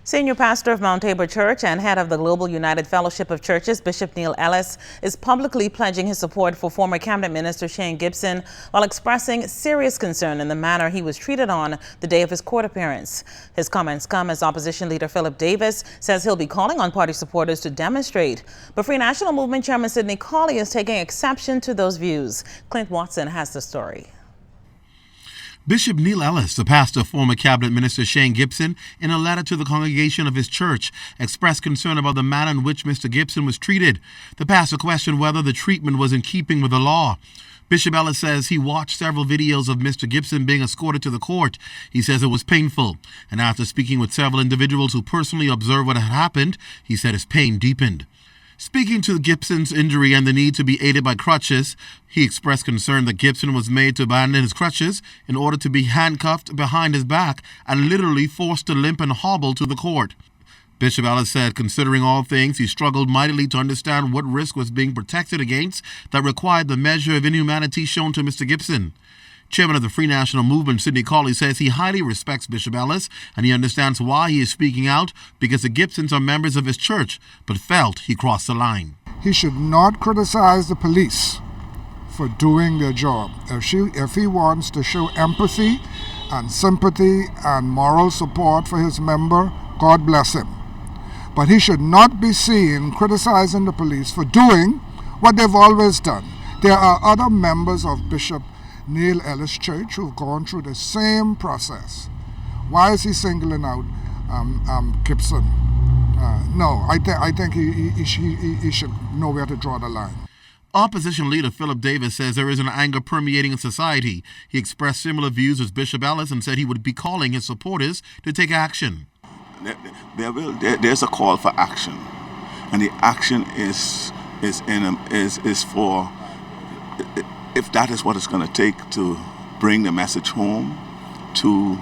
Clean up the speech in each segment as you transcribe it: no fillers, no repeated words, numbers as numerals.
Senior pastor of Mount Tabor Church and head of the Global United Fellowship of Churches, Bishop Neil Ellis, is publicly pledging his support for former cabinet minister Shane Gibson while expressing serious concern in the manner he was treated on the day of his court appearance. His comments come as opposition leader Philip Davis says he'll be calling on party supporters to demonstrate. But Free National Movement Chairman Sidney Cawley is taking exception to those views. Clint Watson has the story. Bishop Neil Ellis, the pastor of former cabinet minister Shane Gibson, in a letter to the congregation of his church, expressed concern about the manner in which Mr. Gibson was treated. The pastor questioned whether the treatment was in keeping with the law. Bishop Ellis says he watched several videos of Mr. Gibson being escorted to the court. He says it was painful, and after speaking with several individuals who personally observed what had happened, he said his pain deepened. Speaking to Gibson's injury and the need to be aided by crutches, he expressed concern that Gibson was made to abandon his crutches in order to be handcuffed behind his back and literally forced to limp and hobble to the court. Bishop Ellis said, considering all things, he struggled mightily to understand what risk was being protected against that required the measure of inhumanity shown to Mr. Gibson. Chairman of the Free National Movement, Sidney Cawley, says he highly respects Bishop Ellis and he understands why he is speaking out because the Gibsons are members of his church, but felt he crossed the line. He should not criticize the police for doing their job. If he wants to show empathy and sympathy and moral support for his member, God bless him. But he should not be seen criticizing the police for doing what they've always done. There are other members of Bishop Neil Ellis Church who've gone through the same process. Why is he singling out Gibson? No, I think he should know where to draw the line. Opposition leader Philip Davis says there is an anger permeating in society. He expressed similar views as Bishop Ellis and said he would be calling his supporters to take action. There's a call for action, and the action is for. If that is what it's going to take to bring the message home to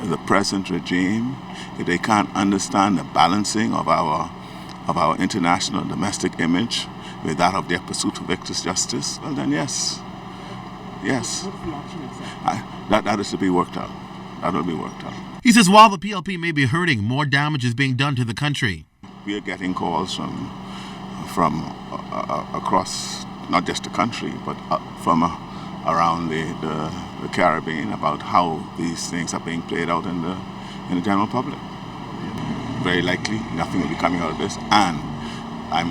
the present regime, if they can't understand the balancing of our international domestic image with that of their pursuit of justice, well then yes. That is to be worked out. That will be worked out. He says while the PLP may be hurting, more damage is being done to the country. We are getting calls from across not just the country, but from around the Caribbean about how these things are being played out in the general public. Very likely, nothing will be coming out of this, and I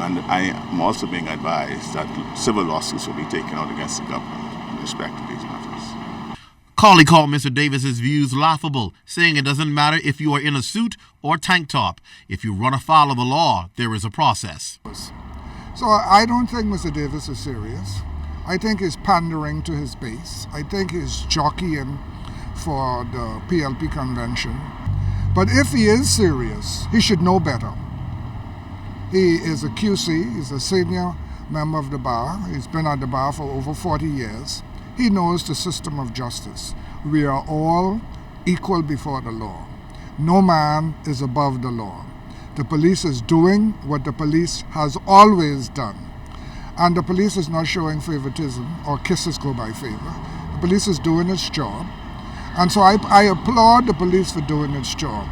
am also being advised that civil lawsuits will be taken out against the government in respect to these matters. Cawley called Mr. Davis's views laughable, saying it doesn't matter if you are in a suit or tank top. If you run afoul of the law, there is a process. So I don't think Mr. Davis is serious. I think he's pandering to his base. I think he's jockeying for the PLP convention. But if he is serious, he should know better. He is a QC, he's a senior member of the bar. He's been at the bar for over 40 years. He knows the system of justice. We are all equal before the law. No man is above the law. The police is doing what the police has always done. And the police is not showing favoritism or kisses go by favor. The police is doing its job. And so I applaud the police for doing its job.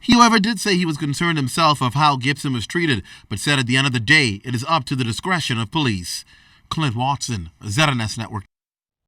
He, however, did say he was concerned himself of how Gibson was treated, but said at the end of the day, it is up to the discretion of police. Clint Watson, ZNS Network.